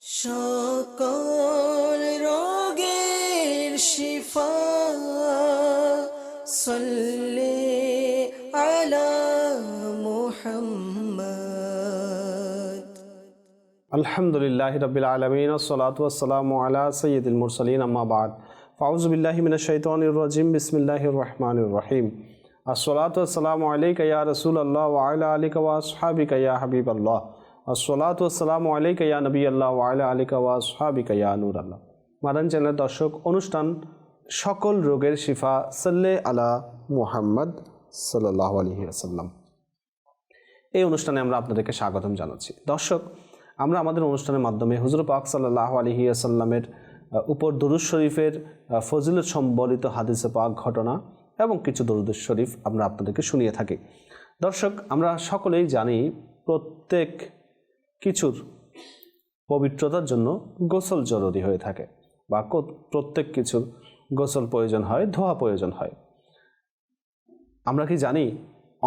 সকল রোগের শিফা সাল্লি আলা মুহাম্মদ। আলহামদুলিল্লাহি রাব্বিল আলামিন ওয়াসসালাতু ওয়াসসালামু আলা সাইয়্যিদিল মুরসালিন আম্মা বাদ ফাউযু বিল্লাহি মিনাশ শাইতানির রাজিম বিসমিল্লাহির রহমানির রহিম। আসসালাতু ওয়াসসালামু আলাইকা ইয়া রাসূলুল্লাহ ওয়া আলা আলিকা ওয়া আসহাবিকা ইয়া হাবিবাল্লাহ। আসসালাতু ওয়াসসালামু আলাইকা ইয়া নবিয়াল্লাহ ওয়া আলা আলিকা ওয়া আসহাবিকা ইয়া নূরাল্লাহ। মাদান চ্যানেলের দর্শক, অনুষ্ঠান সকল রোগের শিফা সাল্লি আলা মুহাম্মদ সাল্লাল্লাহু আলাইহি ওয়াসাল্লাম। এই অনুষ্ঠানে আমরা আপনাদেরকে স্বাগতম জানাচ্ছি। দর্শক, আমরা আমাদের অনুষ্ঠানের মাধ্যমে হুজুর পাক সাল্লাল্লাহু আলাইহি ওয়াসাল্লামের উপর দরুদ শরীফের ফজিলত সম্বলিত হাদিসে পাক ঘটনা এবং কিছু দরুদ শরীফ আমরা আপনাদেরকে শুনিয়ে থাকি। দর্শক, আমরা সকলেই জানি প্রত্যেক কিছুর পবিত্রতার জন্য গোসল জরুরি হয়ে থাকে, বা প্রত্যেক কিছুর গোসল প্রয়োজন হয়, ধোয়া প্রয়োজন হয়। আমরা কি জানি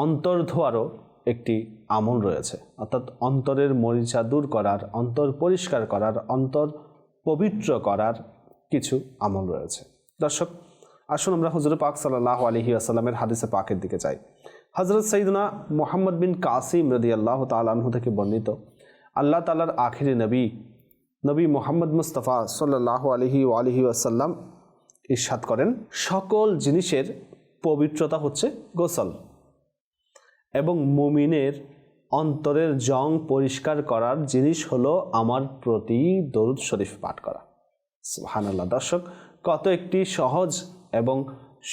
অন্তর ধোয়ারও একটি আমল রয়েছে, অর্থাৎ অন্তরের মরিচা দূর করার, অন্তর পরিষ্কার করার, অন্তর পবিত্র করার কিছু আমল রয়েছে। দর্শক, আসুন আমরা হুজুর পাক সাল্লাল্লাহু আলাইহি ওয়াসাল্লামের হাদিসে পাকের দিকে যাই। হযরত সাইয়্যিদুনা মুহাম্মদ বিন কাসিম রাদিয়াল্লাহু তাআলা আনহু থেকে বর্ণিত, আল্লাহ তাআলার আখিরি নবী মুহাম্মদ মুস্তাফা সাল্লাল্লাহু আলাইহি ওয়াসাল্লাম ইরশাদ করেন, সকল জিনিসের পবিত্রতা হচ্ছে গোসল, এবং মুমিনের অন্তরের জং পরিষ্কার করার জিনিস হলো আমার প্রতি দরুদ শরীফ পাঠ করা। সুবহানাল্লাহ। দর্শক, কত একটি সহজ এবং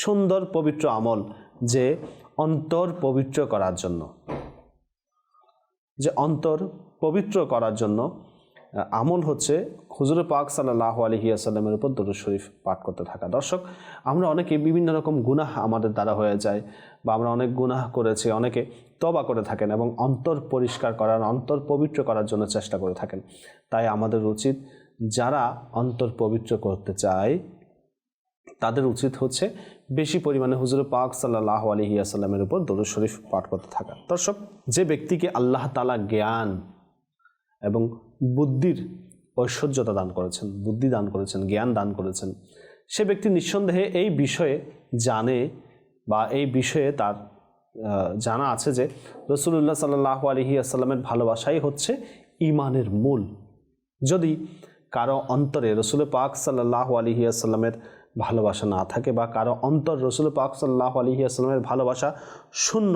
সুন্দর পবিত্র আমল, যে অন্তর পবিত্র করার জন্য আমল হচ্ছে হুজুর পাক সাল্লাল্লাহু আলাইহি ওয়াসাল্লামের উপর দরুদ শরীফ পাঠ করতে থাকা। দর্শক, আমরা অনেকে বিভিন্ন রকম গুনাহ আমাদের দ্বারা হয়ে যায়, বা আমরা অনেক গুনাহ করেছি, অনেকে তওবা করে থাকেন এবং অন্তর পরিষ্কার করার, অন্তর পবিত্র করার জন্য চেষ্টা করে থাকেন। তাই আমাদের উচিত, যারা অন্তর পবিত্র করতে চায় তাদের উচিত হচ্ছে বেশি পরিমাণে হুজুর পাক সাল্লাল্লাহু আলাইহি ওয়াসাল্লামের উপর দরুদ শরীফ পাঠ করতে থাকা। দর্শক, যে ব্যক্তিকে আল্লাহ তাআলা জ্ঞান এবং বুদ্ধির ঐশ্বর্যতা দান করেছেন, বুদ্ধি দান করেছেন, জ্ঞান দান করেছেন, সে ব্যক্তি নিঃসন্দেহে এই বিষয়ে জানে, বা এই বিষয়ে তার জানা আছে যে রাসূলুল্লাহ সাল্লাল্লাহু আলাইহি ওয়াসাল্লামের ভালোবাসাই হচ্ছে ঈমানের মূল। যদি কারো অন্তরে রাসূল পাক সাল্লাল্লাহু আলাইহি ওয়াসাল্লামের ভালোবাসা না থাকে, বা কারো অন্তর রাসূল পাক সাল্লাল্লাহু আলাইহি ওয়াসাল্লামের ভালোবাসা শূন্য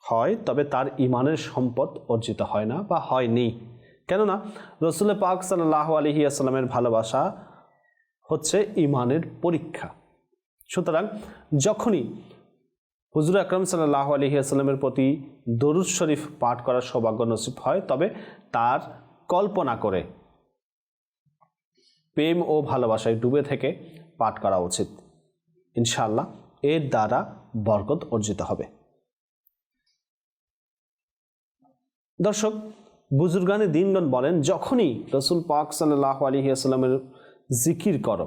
হয়, তবে তার ঈমানের সম্পদ অর্জিত হয় না, বা হয়নি। কেননা রাসূল পাক সাল্লাল্লাহু আলাইহি ওয়াসাল্লামের ভালোবাসা হচ্ছে ঈমানের পরীক্ষা। সুতরাং যখনই হুজুর আকরাম সাল্লাল্লাহু আলাইহি ওয়াসাল্লামের প্রতি দরুদ শরীফ পাঠ করার সৌভাগ্য নসিব হয়, তবে তার কল্পনা করে প্রেম ও ভালোবাসায় ডুবে থেকে পাঠ করা উচিত। ইনশাআল্লাহ এর দ্বারা বরকত অর্জিত হবে। দর্শক, বুজুর্গানে দ্বীনগণ বলেন, যখনই রাসূল পাক সাল্লাল্লাহু আলাইহি ওয়াসাল্লামের জিকির করো,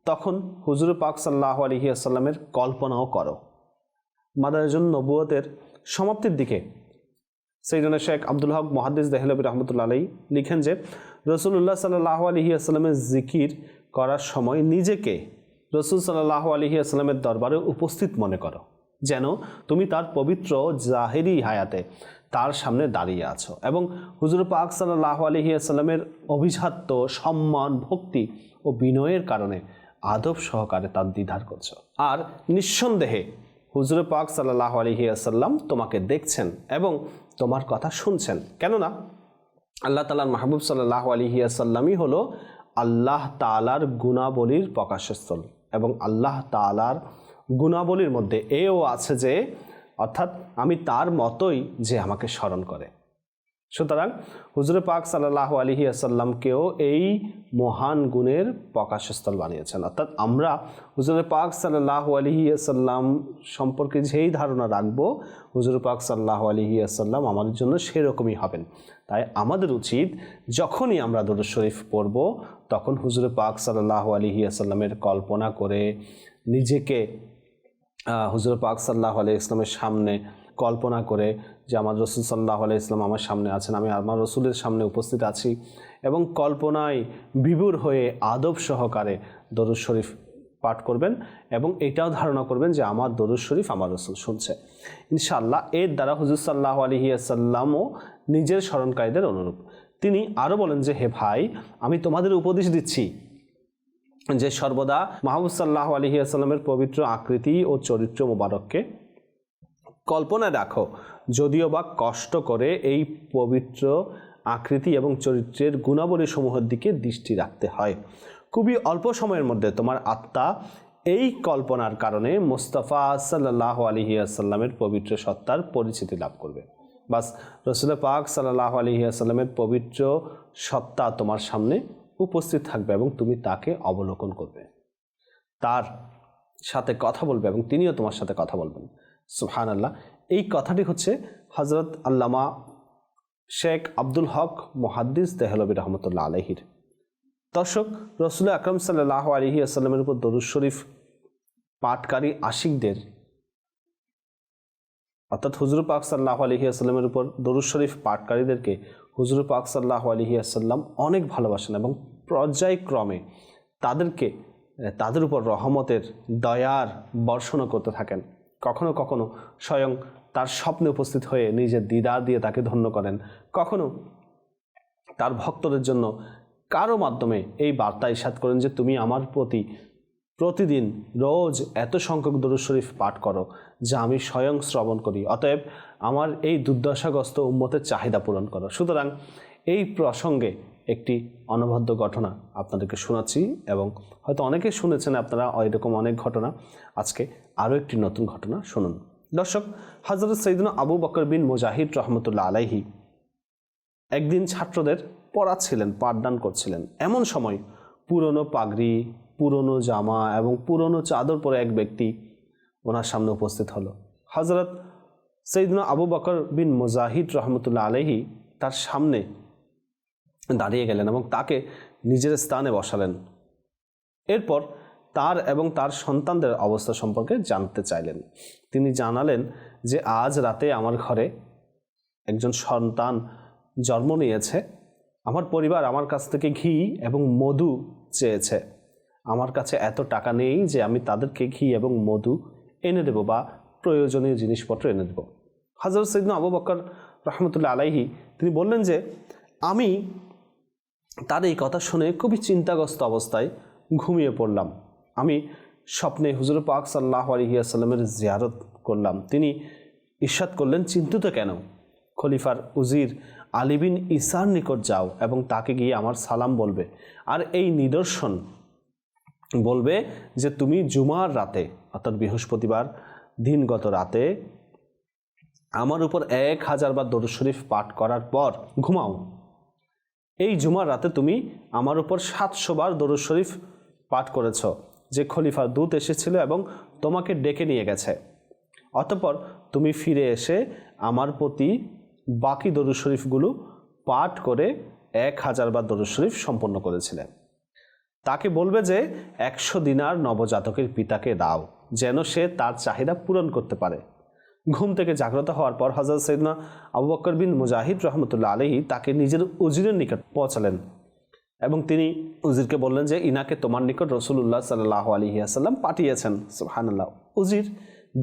তখন হুজুর পাক সাল্লাল্লাহু আলাইহি ওয়াসাল্লামের কল্পনাও করো। মাদারিজুন নবুয়তের সমাপ্তির দিকে সাইয়্যিদুনা শেখ আব্দুল হক মুহাদ্দিস দেহলভী রাহমাতুল্লাহ আলাইহি লিখেন যে, রাসূলুল্লাহ সাল্লাল্লাহু আলাইহি ওয়াসাল্লামের জিকির করার সময় নিজেকে রাসূল সাল্লাল্লাহু আলাইহি ওয়াসাল্লামের দরবারে উপস্থিত মনে করো, যেন তুমি তার পবিত্র জাহেরি হায়াতে তার সামনে দাঁড়িয়ে আছো, এবং হুজুর পাক সাল্লাল্লাহু আলাইহি ওয়াসাল্লামের অভিজাত্য, সম্মান, ভক্তি ও বিনয়ের কারণে আদব সহকারে তার দিদার করছো। আর নিঃসন্দেহে হুজুর পাক সাল্লাল্লাহু আলাইহি ওয়াসাল্লাম তোমাকে দেখছেন এবং তোমার কথা শুনছেন। কেননা আল্লাহ তাআলার মাহবুব সাল্লাল্লাহু আলাইহি ওয়াসাল্লামই হলো আল্লাহ তাআলার গুণাবলীর প্রকাশস্থল, এবং আল্লাহ তাআলার গুণাবলীর মধ্যে এও আছে যে, অর্থাৎ আমি তার মতোই যে আমাকে স্মরণ করে। সুতরাং হুজুর পাক সাল্লাল্লাহু আলাইহি ওয়াসাল্লামকেও এই মহান গুণের প্রকাশস্থল বানিয়েছেন। অর্থাৎ আমরা হুজুর পাক সাল্লাল্লাহু আলাইহি ওয়াসাল্লাম সম্পর্কে যেই ধারণা রাখবো, হুজুর পাক সাল্লাল্লাহু আলাইহি ওয়াসাল্লাম আমাদের জন্য সেরকমই হবেন। তাই আমাদের উচিত, যখনই আমরা দরুদ শরীফ পড়ব, তখন হুজুর পাক সাল্লাল্লাহু আলাইহি ওয়াসাল্লামের কল্পনা করে নিজেকে হুজুর পাক সাল্লাল্লাহু আলাইহি ওয়াসাল্লামের সামনে কল্পনা করে যে আমার রসুল সাল্লাল্লাহু আলাইহি ওয়াসাল্লাম আমার সামনে আছেন, আমি আমার রসুলের সামনে উপস্থিত আছি, এবং কল্পনায় বিভোর হয়ে আদব সহকারে দরুদ শরীফ পাঠ করবেন এবং এটাও ধারণা করবেন যে আমার দরুদ শরীফ আমার রসুল শুনছে। ইনশাআল্লাহ এর দ্বারা হুজুর সাল্লাল্লাহু আলাইহি ওয়াসাল্লামও নিজের স্মরণকারীদের অনুরূপ। তিনি আরও বলেন যে, হে ভাই, আমি তোমাদের উপদেশ দিচ্ছি যে সর্বদা মুহাম্মদ সাল্লাল্লাহু আলাইহি ওয়াসাল্লামের পবিত্র আকৃতি ও চরিত্র মোবারককে কল্পনায় রাখো, যদিও বা কষ্ট করে এই পবিত্র আকৃতি এবং চরিত্রের গুণাবলী সমূহের দিকে দৃষ্টি রাখতে হয়। খুবই অল্প সময়ের মধ্যে তোমার আত্মা এই কল্পনার কারণে মুস্তাফা সাল্লাল্লাহু আলাইহি ওয়াসাল্লামের পবিত্র সত্তার পরিচিতি লাভ করবে। বাস রাসূল পাক সাল্লাল্লাহু আলাইহি ওয়াসাল্লামের পবিত্র সত্তা তোমার সামনে উপস্থিত থাকবে এবং তুমি তাকে অবলোকন করবে, তার সাথে কথা বলবে এবং তিনিও তোমার সাথে কথা বলবেন। সুবহানাল্লাহ। এই কথাটি হচ্ছে হযরত আল্লামা শেখ আব্দুল হক মুহাদ্দিস দেহলভী রহমতুল্লাহ আলাইহির। দর্শক, রাসূল আকরাম সাল্লাল্লাহু আলাইহি ওয়াসাল্লামের উপর দরুদ শরীফ পাঠকারী আশিকদের, অর্থাৎ হুজুর পাক সাল্লাল্লাহু আলাইহি ওয়াসাল্লামের উপর দরুদ শরীফ পাঠকারীদেরকে হুজুর পাক সাল্লাল্লাহু আলাইহি ওয়াসাল্লাম অনেক ভালোবাসেন এবং পর্যায়ক্রমে তাদের উপর রহমতের দয়ার বর্ষণও করতে থাকেন। কখনো কখনো স্বয়ং তার স্বপ্নে উপস্থিত হয়ে নিজের দিদার দিয়ে তাকে ধন্য করেন, কখনো তার ভক্তদের জন্য কারো মাধ্যমে এই বার্তা ইরশাদ করেন যে তুমি আমার প্রতি প্রতিদিন রোজ এত সংখ্যক দরুদ শরীফ পাঠ করো যা আমি স্বয়ং শ্রবণ করি, অতএব আমার এই দুর্দশাগ্রস্ত উম্মতের চাহিদা পূরণ করো। সুতরাং এই প্রসঙ্গে একটি অনবদ্য ঘটনা আপনাদেরকে শোনাচ্ছি এবং হয়তো অনেকে শুনেছেন আপনারা এরকম অনেক ঘটনা। আজকে আরও একটি নতুন ঘটনা শুনুন। দর্শক, হযরত সাইয়্যিদুনা আবু বকর বিন মুজাহিদ রহমতুল্লাহ আলাইহি একদিন ছাত্রদের পড়াচ্ছিলেন, পাঠদান করছিলেন। এমন সময় পুরনো পাগড়ি, পুরনো জামা এবং পুরনো চাদর পরে এক ব্যক্তি ওনার সামনে উপস্থিত হলো। হযরত সাইয়্যিদুনা আবু বকর বিন মুজাহিদ রহমতুল্লাহ আলাইহি তার সামনে দাঁড়িয়ে গেলেন এবং তাকে নিজের স্থানে বসালেন। এরপর তার এবং তার সন্তানদের অবস্থা সম্পর্কে জানতে চাইলেন। তিনি জানালেন যে আজ রাতে আমার ঘরে একজন সন্তান জন্ম নিয়েছে। আমার পরিবার আমার কাছ থেকে ঘি এবং মধু চেয়েছে। আমার কাছে এত টাকা নেই যে আমি তাদেরকে ঘি এবং মধু এনে দেব বা প্রয়োজনীয় জিনিসপত্র এনে দেব। হযরত সাইয়্যিদুনা আবু বকর রহমতুল্লাহ আলাইহি তিনি বললেন যে আমি তার এই কথা শুনে খুবই চিন্তাগ্রস্ত অবস্থায় ঘুমিয়ে পড়লাম। আমি স্বপ্নে হুজুর পাক সাল্লাল্লাহু আলাইহি ওয়াসাল্লামের জিয়ারত করলাম। তিনি ইরশাদ করলেন, চিন্তিত কেন? খলিফার উজির আলী বিন ঈসার নিকট যাও এবং তাকে গিয়ে আমার সালাম বলবে, আর এই নিদর্শন বলবে যে তুমি জুমার রাতে, অর্থাৎ বৃহস্পতিবার দিনগত রাতে আমার উপর 1000 বার দরুদ শরীফ পাঠ করার পর ঘুমাও। এই জুমার রাতে তুমি আমার উপর 700 বার দরুদ শরীফ পাঠ করেছ, যে খলিফার দূত এসেছিল এবং তোমাকে ডেকে নিয়ে গেছে। অতঃপর তুমি ফিরে এসে আমার প্রতি বাকি দরুদ শরীফগুলো পাঠ করে 1000 বার দরুদ শরীফ সম্পন্ন করেছিলে। তাকে বলবে যে 100 দিনার নবজাতকের পিতাকে দাও, যেন সে তার চাহিদা পূরণ করতে পারে। ঘুম থেকে জাগ্রত হওয়ার পর হযরত সাইয়্যিদুনা আবু বকর বিন মুজাহিদ রহমতুল্লাহ আলাইহি তাকে নিজের উজিরের নিকট পৌঁছালেন এবং তিনি উজিরকে বললেন যে ইনাকে তোমার নিকট রাসূলুল্লাহ সাল্লাল্লাহু আলাইহি ওয়াসাল্লাম পাঠিয়েছেন। সুবহানাল্লাহ। উজির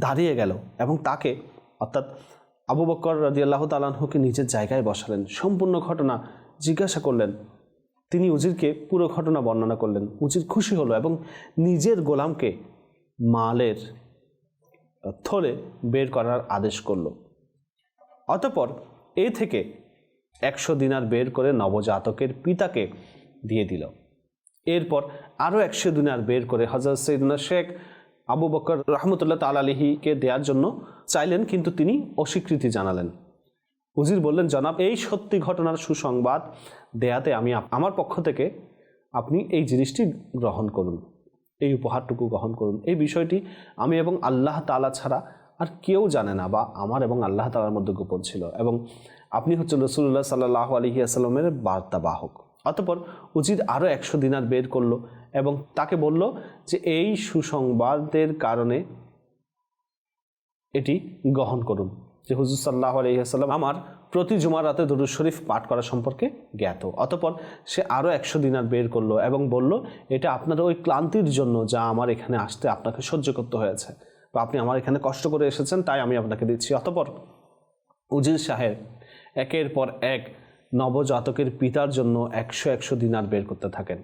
দাঁড়িয়ে গেল এবং তাকে, অর্থাৎ আবু বকর রাদিয়াল্লাহু তাআলা আনহুকে নিজের জায়গায় বসালেন। সম্পূর্ণ ঘটনা জিজ্ঞাসা করলেন। তিনি উজিরকে পুরো ঘটনা বর্ণনা করলেন। উজির খুশি হলো এবং নিজের গোলামকে মালের থলে বের করার আদেশ করল। অতঃপর এ থেকে 100 দিনার বের করে নবজাতকের পিতাকে দিয়ে দিল। এরপর আরও 100 দিনার বের করে হযরত সাইয়্যিদুনা শেখ আবু বকর রহমতুল্লাহ তাআলা আলাইহিকে দেওয়ার জন্য চাইলেন, কিন্তু তিনি অস্বীকৃতি জানালেন। উজির বললেন, জনাব, এই সত্যি ঘটনার সুসংবাদ দেয়াতে আমি আমার পক্ষ থেকে আপনি এই জিনিসটি গ্রহণ করুন, এই উপহারটুকু গ্রহণ করুন। এই বিষয়টি আমি এবং আল্লাহ তাআলা ছাড়া আর কেউ জানে না, বা আমার এবং আল্লাহ তাআলার মধ্যে গোপন ছিল, এবং আপনি হচ্ছেন রাসূলুল্লাহ সাল্লাল্লাহু আলাইহি ওয়াসাল্লামের বার্তাবাহক। অতঃপর উজির আরও 100 দিনার বের করলো এবং তাকে বলল যে এই সুসংবাদের কারণে এটি গ্রহণ করুন। যে হুজুর সাল্লাল্লাহু আলাইহি ওয়াসাল্লাম আমার প্রতি জুমার রাতে দরুদ শরীফ পাঠ করা সম্পর্কে জ্ঞাত। অতঃপর সে আরও 100 দিনার বের করলো এবং বলল, এটা আপনার ওই ক্লান্তির জন্য যা আমার এখানে আসতে আপনাকে সহ্য করতে হয়েছে, বা আপনি আমার এখানে কষ্ট করে এসেছেন, তাই আমি আপনাকে দিচ্ছি। অতঃপর উজির সাহেব একের পর এক নবজাতকের পিতার জন্য 100 দিনার বের করতে থাকেন,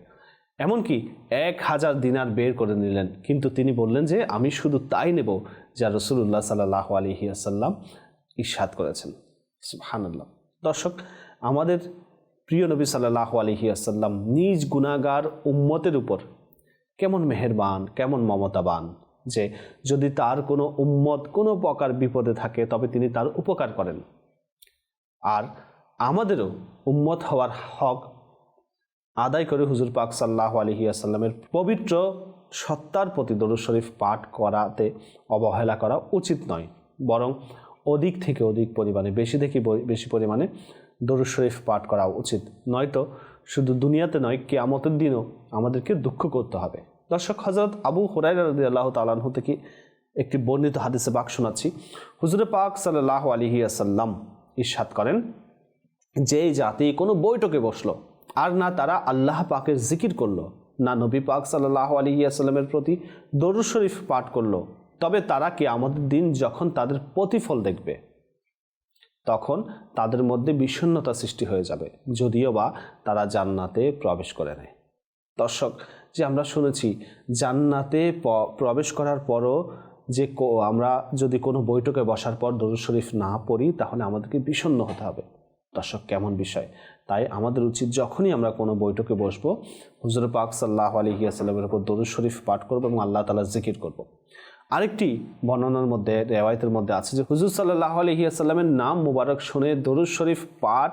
এমনকি 1000 দিনার বের করে নিলেন। কিন্তু তিনি বললেন যে আমি শুধু তাই নেব যা রাসূলুল্লাহ সাল্লাল্লাহু আলাইহি ওয়াসাল্লাম ইরশাদ করেছেন। সুবহানাল্লাহ। দর্শক, আমাদের প্রিয় নবী সাল্লাল্লাহু আলাইহি ওয়াসাল্লাম নিজ গুনাহগার উম্মতের উপর কেমন মেহেরবান, কেমন মমতাবান, যে যদি তার কোনো উম্মত কোনো প্রকার বিপদে থাকে তবে তিনি তার উপকার করেন। আর আমাদেরও উম্মত হওয়ার হক আদায় করে হুজুর পাক সাল্লাল্লাহু আলাইহি ওয়াসাল্লামের পবিত্র সত্তার প্রতি দরুদ শরীফ পাঠ করাতে অবহেলা করা উচিত নয়, বরং অধিক থেকে অধিক পরিমাণে, বেশি থেকে বেশি পরিমাণে দরুদ শরীফ পাঠ করা উচিত। নয়তো শুধু দুনিয়াতে নয়, কিয়ামতের দিনও আমাদেরকে দুঃখ করতে হবে। দর্শক, হযরত আবু হুরায়রা রাদিয়াল্লাহু তাআলা আনহু থেকে একটি বর্ণিত হাদিসে পাক শোনাচ্ছি। হুজুর পাক সাল্লাল্লাহু আলাইহি ওয়াসাল্লাম ইরশাদ করেন, যে জাতি কোনো বৈঠকে বসলো আর না তারা আল্লাহ পাকের জিকির করলো, না নবী পাক সাল্লাল্লাহু আলাইহি ওয়াসাল্লামের প্রতি দরুদ শরীফ পাঠ করলো, তবে তারা কিয়ামতের দিন যখন তাদের প্রতিফল দেখবে তখন তাদের মধ্যে বিষণ্ণতা সৃষ্টি হয়ে যাবে, যদিও বা তারা জান্নাতে প্রবেশ করে নেয়। দর্শক, যে আমরা শুনেছি জান্নাতে প্রবেশ করার পরও যে আমরা যদি কোনো বৈঠকে বসার পর দরুদ শরীফ না পড়ি তাহলে আমাদেরকে বিষণ্ণ হতে হবে। দর্শক, কেমন বিষয়! তাই আমাদের উচিত যখনই আমরা কোনো বৈঠকে বসবো হুজুর পাক সাল্লাল্লাহু আলাইহি ওয়াসাল্লামের উপর দরুদ শরীফ পাঠ করব এবং আল্লাহ তাআলার জিকির করব। আরেকটি বর্ণনার মধ্যে, রিওয়ায়াতের মধ্যে আছে যে হুজুর সাল্লাল্লাহু আলাইহি ওয়াসাল্লামের নাম মুবারক শুনে দরুদ শরীফ পাঠ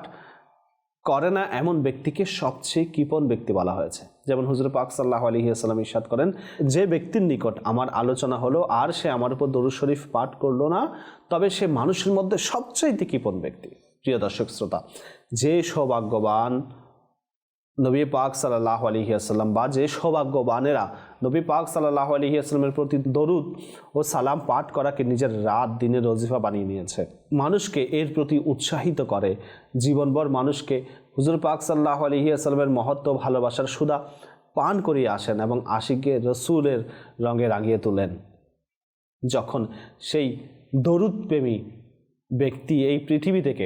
করে না এমন ব্যক্তিকে সবচেয়ে কৃপণ ব্যক্তি বলা হয়েছে। যেমন হুজুর পাক সাল্লাল্লাহু আলাইহি ওয়াসাল্লাম ইরশাদ করেন, যে ব্যক্তির নিকট আমার আলোচনা হলো আর সে আমার উপর দরুদ শরীফ পাঠ করলো না, তবে সে মানুষের মধ্যে সবচেয়ে কৃপণ ব্যক্তি। প্রিয় দর্শক শ্রোতা, যে সৌভাগ্যবান নবী পাক সাল্লাল্লাহু আলাইহি ওয়াসাল্লাম বা যে সৌভাগ্যবানেরা নবী পাক সাল্লাল্লাহু আলাইহি ওয়াসাল্লামের প্রতি দরুদ ও সালাম পাঠ করাকে নিজের রাত দিনের ওজিফা বানিয়ে নিয়েছে, মানুষকে এর প্রতি উৎসাহিত করে, জীবনভর মানুষকে হুজুর পাক সাল্লাল্লাহু আলাইহি ওয়াসাল্লামের মহত্ব ভালোবাসার সুধা পান করিয়ে আসেন এবং আশিকে রসুলের রঙে রাঙিয়ে তোলেন। যখন সেই দরুদ প্রেমী ব্যক্তি এই পৃথিবী থেকে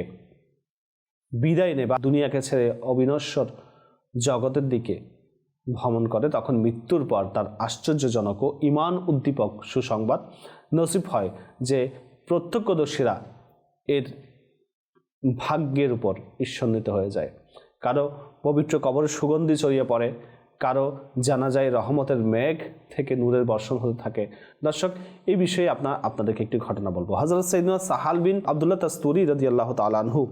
বিদায় নেয় বা দুনিয়াকে ছেড়ে অবিনশ্বর জগতের দিকে ভ্রমণ করে, তখন মৃত্যুর পর তার আশ্চর্যজনক ও ঈমান উদ্দীপক সুসংবাদ নসিব হয় যে প্রত্যক্ষদর্শীরা এর ভাগ্যের উপর ঈর্ষান্বিত হয়ে যায়। কারো পবিত্র কবরের সুগন্ধি ছড়িয়ে পড়ে, কারো জানাজায় রহমতের মেঘ থেকে নূরের বর্ষণ হতে থাকে। দর্শক, এই বিষয়ে আপনাদেরকে একটি ঘটনা বলবো। হযরত সাইয়্যিদনা সাহাল বিন আব্দুল্লাহ তাস্তুরি রাদিয়াল্লাহু তাআলা আনহু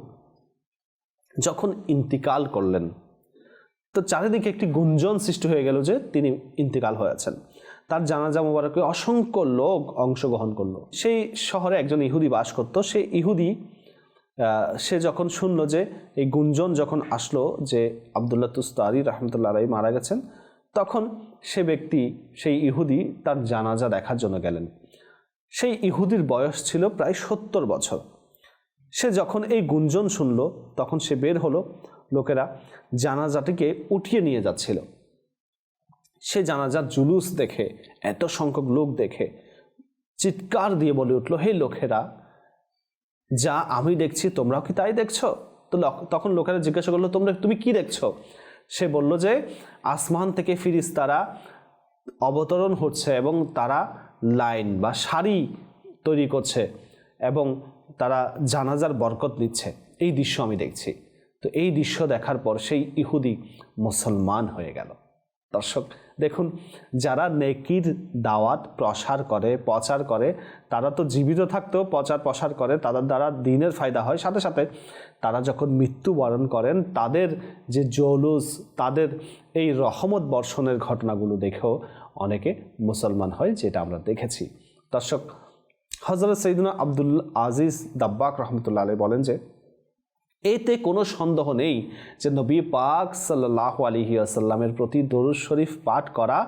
যখন ইন্তিকাল করলেন, তো চারিদিকে একটি গুঞ্জন সৃষ্টি হয়ে গেল যে তিনি ইন্তিকাল হয়েছেন। তার জানাজা মোবারকে অসংখ্য লোক অংশগ্রহণ করলো। সেই শহরে একজন ইহুদি বাস করত। সেই ইহুদি সে যখন শুনলো যে এই গুঞ্জন যখন আসলো যে আব্দুল্লাহ তুস্তারি রাহমাতুল্লাহ আলাইহি মারা গেছেন, তখন সেই ইহুদি তার জানাজা দেখার জন্য গেলেন। সেই ইহুদির বয়স ছিল প্রায় 70 বছর। সে যখন এই গুঞ্জন শুনলো তখন সে বের হলো, লোকেরা জানাজাটিকে উঠিয়ে নিয়ে যাচ্ছিল। সে জানাজার জুলুস দেখে, এত সংখ্যক লোক দেখে চিৎকার দিয়ে বলে উঠলো, হে লোকেরা, যা আমি দেখছি তোমরাও কি তাই দেখছো? তো তখন লোকেরা জিজ্ঞাসা করলো, তুমি কি দেখছো? সে বলল যে আসমান থেকে ফিরিস্তারা অবতরণ হচ্ছে এবং তারা লাইন বা সারি তৈরি করছে এবং তারা জানাজার বরকত নিচ্ছে, এই দৃশ্য আমি দেখছি। তো এই দৃশ্য দেখার পর সেই ইহুদি মুসলমান হয়ে গেল। দর্শক দেখুন, যারা নেকির দাওয়াত প্রচার করে তারা তো জীবিত থাকতেও প্রচার করে, তাদের দ্বারা দিনের ফায়দা হয়, সাথে সাথে তারা যখন মৃত্যুবরণ করেন তাদের যে জৌলুস, তাদের এই রহমত বর্ষণের ঘটনাগুলো দেখেও অনেকে মুসলমান হয়, যেটা আমরা দেখেছি। দর্শক, হযরত সাইয়্যিদনা আব্দুল আজিজ দাব্বাক রাহমাতুল্লাহ আলাইহি বলেন যে এতে কোনো সন্দেহ নেই যে নবী পাক সাল্লাল্লাহু আলাইহি ওয়াসাল্লামের প্রতি দরুদ শরীফ পাঠ করা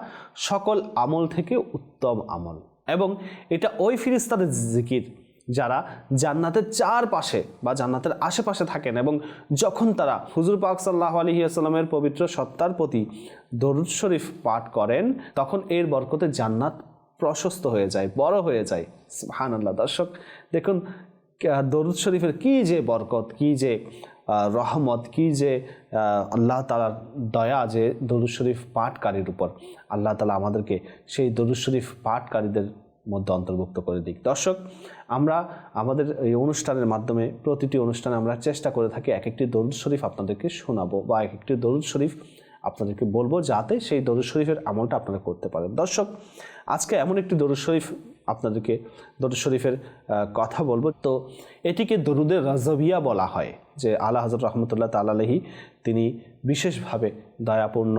সকল আমল থেকে উত্তম আমল, এবং এটা ওই ফেরেশতাদের জিকির যারা জান্নাতের চারপাশে বা জান্নাতের আশেপাশে থাকেন এবং যখন তারা হুজুর পাক সাল্লাল্লাহু আলাইহি ওয়াসাল্লামের পবিত্র সত্তার প্রতি দরুদ শরীফ পাঠ করেন, তখন এর বরকতে জান্নাত প্রশস্ত হয়ে যায়, বড় হয়ে যায়। সুবহানাল্লাহ। দর্শক দেখুন, দরুদ শরীফের কী যে বরকত, কী যে রহমত, কী যে আল্লাহ তাআলার দয়া যে দরুদ শরীফ পাঠকারীর উপর। আল্লাহ তাআলা আমাদেরকে সেই দরুদ শরীফ পাঠকারীদের মধ্যে অন্তর্ভুক্ত করে দিক। দর্শক, আমরা আমাদের এই অনুষ্ঠানের মাধ্যমে প্রতিটি অনুষ্ঠানে আমরা চেষ্টা করে থাকি এক একটি দরুদ শরীফ আপনাদেরকে শোনাবো বা এক একটি দরুদ শরীফ আপনাদেরকে বলবো, যাতে সেই দরুদ শরীফের আমলটা আপনারা করতে পারেন। দর্শক, আজকে এমন একটি দরুদ শরীফ আপনাদেরকে দরুদ শরীফের কথা বলবো। তো এটিকে দরুদে রাজবিয়া বলা হয়, যে আলা হযরত রহমতুল্লাহ তাআলা আলাইহি তিনি বিশেষভাবে দয়াপূর্ণ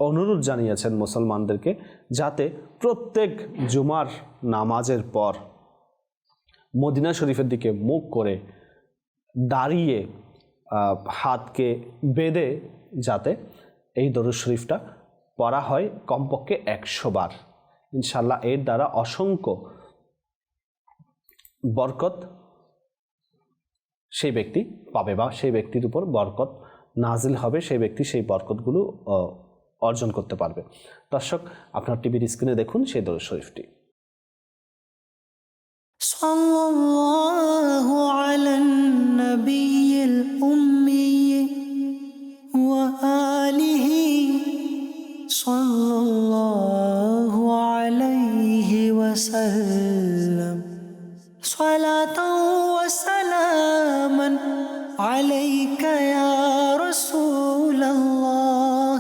অনুরোধ জানিয়েছেন মুসলমানদেরকে, যাতে প্রত্যেক জুমার নামাজের পর মদিনা শরীফের দিকে মুখ করে দাঁড়িয়ে হাতকে বেঁধে যাতে এই দরুদ শরীফটা পড়া হয় কমপক্ষে 100 বার। ইনশাআল্লাহ এর দ্বারা অসংখ্য বরকত সেই ব্যক্তি পাবে বা সেই ব্যক্তির উপর বরকত নাজিল হবে, সেই ব্যক্তি সেই বরকতগুলো অর্জন করতে পারবে। দর্শক, আপনার টিভির স্ক্রিনে দেখুন সেই দরুদ শরীফটি। সাল্লাল্লাহু আলান নবিয়্যিল উম্মি ওয়া আলিহি সাল্লাল্লাহু আলাইহি ওয়াসাল্লাম সালাতাও ওয়া সালামান আলাইকা ইয়া রাসূলুল্লাহ।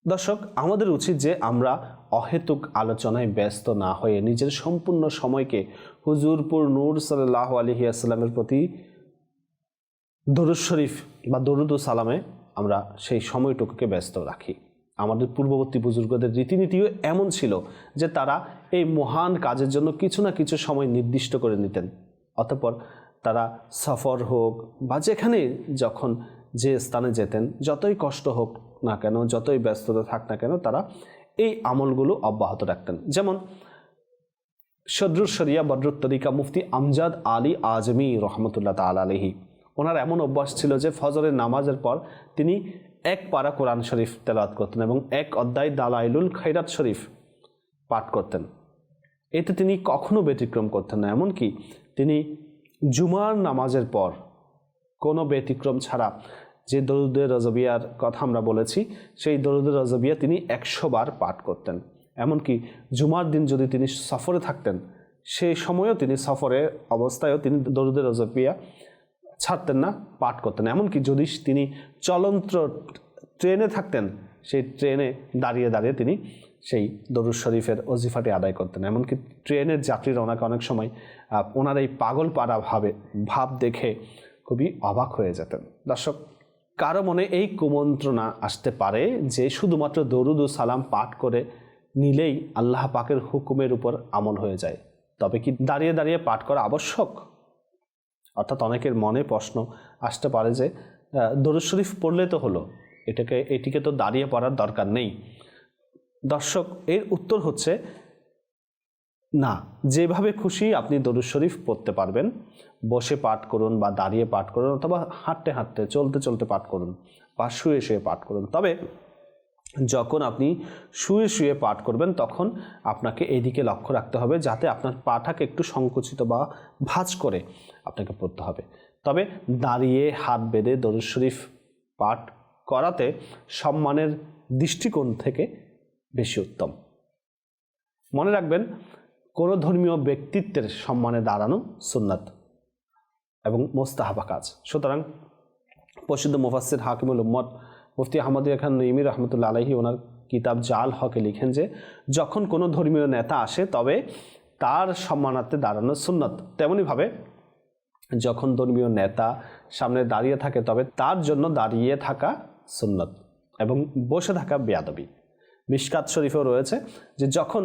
দর্শক, আমাদের উচিত যে আমরা অহেতুক আলোচনায় ব্যস্ত না হয়ে নিজের সম্পূর্ণ সময়কে হুজুরপুর নূর সাল্লাল্লাহু আলাইহি ওয়াসাল্লামের প্রতি দরুদ শরীফ বা দরুদ ও সালামে আমরা সেই সময়টুকুকে ব্যস্ত রাখি। আমাদের পূর্ববর্তী বুজুর্গদের রীতিনীতিও এমন ছিল যে তারা এই মহান কাজের জন্য কিছু না কিছু সময় নির্দিষ্ট করে নিতেন। অতঃপর তারা সফর হোক বা যেখানে যখন যে স্থানে যেতেন, যতই কষ্ট হোক না কেন, যতই ব্যস্ততা থাক না কেন, তারা এই আমলগুলো অব্যাহত রাখতেন। যেমন সদরুস শরিয়া বদরুত তরিকা মুফতি আমজাদ আলী আজমি রহমতুল্লাহ তাআলা আলাইহি, ওনার এমন অভ্যাস ছিল যে ফজরের নামাজের পর তিনি এক পারা কোরআন শরীফ তেলাওয়াত করতেন এবং এক অধ্যায় দালাইলুল খায়রাত শরীফ পাঠ করতেন। এতে তিনি কখনো ব্যতিক্রম করতেন না। এমনকি তিনি জুমার নামাজের পর কোনো ব্যতিক্রম ছাড়া যে দরুদে রজবিয়ার কথা আমরা বলেছি, সেই দরুদে রজবিয়া তিনি 100 বার পাঠ করতেন। এমনকি জুমার দিন যদি তিনি সফরে থাকতেন, সেই সময়ও তিনি সফরের অবস্থায়ও তিনি দরুদে রজবিয়া ছাড়তেন না, পাঠ করতেন। এমনকি যদি তিনি চলন্ত ট্রেনে থাকতেন, সেই ট্রেনে দাঁড়িয়ে দাঁড়িয়ে তিনি সেই দরুদ শরীফের ওজিফাটি আদায় করতেন। এমনকি ট্রেনের যাত্রীরা ওনাকে অনেক সময় ওনার এই পাগল পাড়া ভাব দেখে খুবই অবাক হয়ে যেতেন। দর্শক, কারো মনে এই কুমন্ত্রণা আসতে পারে যে শুধুমাত্র দরুদ ও সালাম পাঠ করে নিলেই আল্লাহ পাকের হুকুমের উপর আমল হয়ে যায়। তবে কি দাঁড়িয়ে দাঁড়িয়ে পাঠ করা আবশ্যক? অর্থাৎ অনেকের মনে প্রশ্ন আসতে পারে যে দরুদ শরীফ পড়লে তো হলো, এটিকে তো দাঁড়িয়ে পড়ার দরকার নেই। দর্শক, এর উত্তর হচ্ছে না। যেভাবে খুশি আপনি দরুদ শরীফ পড়তে পারবেন, বসে পাঠ করুন বা দাঁড়িয়ে পাঠ করুন, অথবা হাঁটতে হাঁটতে চলতে চলতে পাঠ করুন বা শুয়ে শুয়ে পাঠ করুন। তবে যখন আপনি শুয়ে শুয়ে পাঠ করবেন, তখন আপনাকে এদিকে লক্ষ্য রাখতে হবে যাতে আপনার পাটাকে একটু সংকুচিত বা ভাঁজ করে আপনাকে পড়তে হবে। তবে দাঁড়িয়ে হাত বেঁধে দরুদ শরীফ পাঠ করাতে সম্মানের দৃষ্টিকোণ থেকে বেশি উত্তম। মনে রাখবেন, কোনো ধর্মীয় ব্যক্তিত্বের সম্মানে দাঁড়ানো সুন্নাত এবং মোস্তাহাবা কাজ। সুতরাং প্রসিদ্ধ মুফাসসির হাকিমুল উম্মত মুফতি আহমদ খান নঈমী রহমতুল্লাহ আলাইহি ওনার কিতাব জাল হকে লিখেন যে যখন কোনো ধর্মীয় নেতা আসে তবে তার সম্মানার্থে দাঁড়ানো সুন্নাত। তেমনিভাবে যখন ধর্মীয় নেতা সামনে দাঁড়িয়ে থাকে তবে তার জন্য দাঁড়িয়ে থাকা সুন্নাত এবং বসে থাকা বেয়াদবি। মিশকাত শরীফেও রয়েছে যে যখন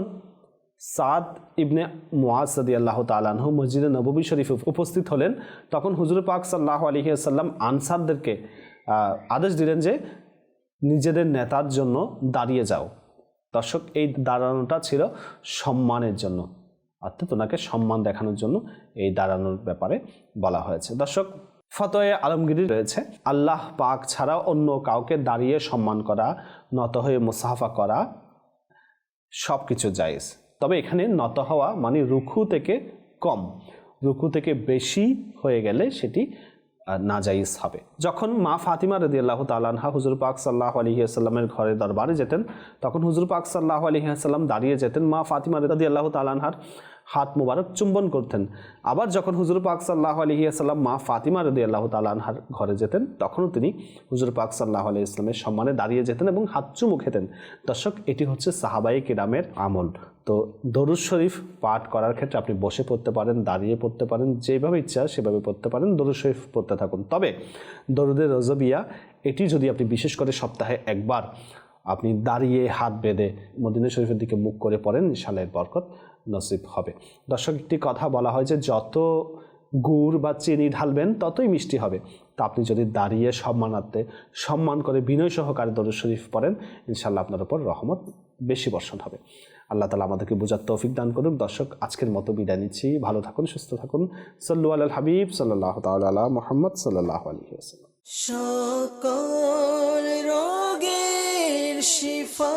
সাদ ইবনে মুআজ রাদিয়াল্লাহু তাআলা আনহু মসজিদে নববী শরীফে উপস্থিত হলেন, তখন হুজুর পাক সাল্লাল্লাহু আলাইহি ওয়াসাল্লাম আনসারদেরকে আদেশ দিলেন যে নিজেদের নেতার জন্য দাঁড়িয়ে যাও। দর্শক, এই দাঁড়ানোটা ছিল সম্মানের জন্য, অর্থাৎ ওনাকে সম্মান দেখানোর জন্য এই দাঁড়ানোর ব্যাপারে বলা হয়েছে। দর্শক, ফতোয়া আলমগীরি রয়েছে, আল্লাহ পাক ছাড়া অন্য কাউকে দাঁড়িয়ে সম্মান করা, নত হয়ে মুসাফা করা সব কিছু জায়েজ। তবে এখানে নত হওয়া মানে রুকু থেকে কম, রুকু থেকে বেশি হয়ে গেলে সেটি নাজাইজ হবে। যখন মা ফাতিমা রাদিয়াল্লাহু তাআলা আনহা হুজুর পাক সাল্লাল্লাহু আলাইহি ওয়াসাল্লামের ঘরে দরবারে যেতেন, তখন হুজুর পাক সাল্লাল্লাহু আলাইহি ওয়াসাল্লাম দাঁড়িয়ে যেতেন, মা ফাতিমা রাদিয়াল্লাহু তাআলা আনহার হাত মুবারক চুম্বন করতেন। আবার যখন হুজুর পাক সাল্লাল্লাহু আলাইহি ওয়াসাল্লাম মা ফাতিমা রাদিয়াল্লাহু তাআলা আনহার ঘরে যেতেন, তখনও তিনি হুজুর পাক সাল্লাল্লাহু আলাইহি ওয়াসাল্লামের সম্মানে দাঁড়িয়ে যেতেন এবং হাত চুমু খেতেন। দর্শক, এটি হচ্ছে সাহাবায়ে কিরামের আমল। তো দরুদ শরীফ পাঠ করার ক্ষেত্রে আপনি বসে পড়তে পারেন, দাঁড়িয়ে পড়তে পারেন, যেভাবে ইচ্ছা সেভাবে পড়তে পারেন, দরুদ শরীফ পড়তে থাকুন। তবে দরুদে রজবিয়া এটি যদি আপনি বিশেষ করে সপ্তাহে একবার আপনি দাঁড়িয়ে হাত বেঁধে মদিনা শরীফের দিকে মুখ করে পড়েন, ইনশাআল্লাহ বরকত নসিব হবে। দর্শক, একটি কথা বলা হয় যে যত গুড় বা চিনি ঢালবেন ততই মিষ্টি হবে। তা আপনি যদি দাঁড়িয়ে সম্মানার্থে সম্মান করে বিনয় সহকারে দরুদ শরীফ পড়েন, ইনশাআল্লাহ আপনার উপর রহমত বেশি বর্ষণ হবে। আল্লাহ তাআলা আমাদেরকে বোঝার তৌফিক দান করুন। দর্শক, আজকের মতো বিদায় নিচ্ছি। ভালো থাকুন, সুস্থ থাকুন। সাল্লু আলাল হাবিব সাল্লাল্লাহু তাআলা আলা মুহাম্মদ সাল্লাল্লাহু আলাইহি ওয়াসাল্লাম। সকল রোগের শিফা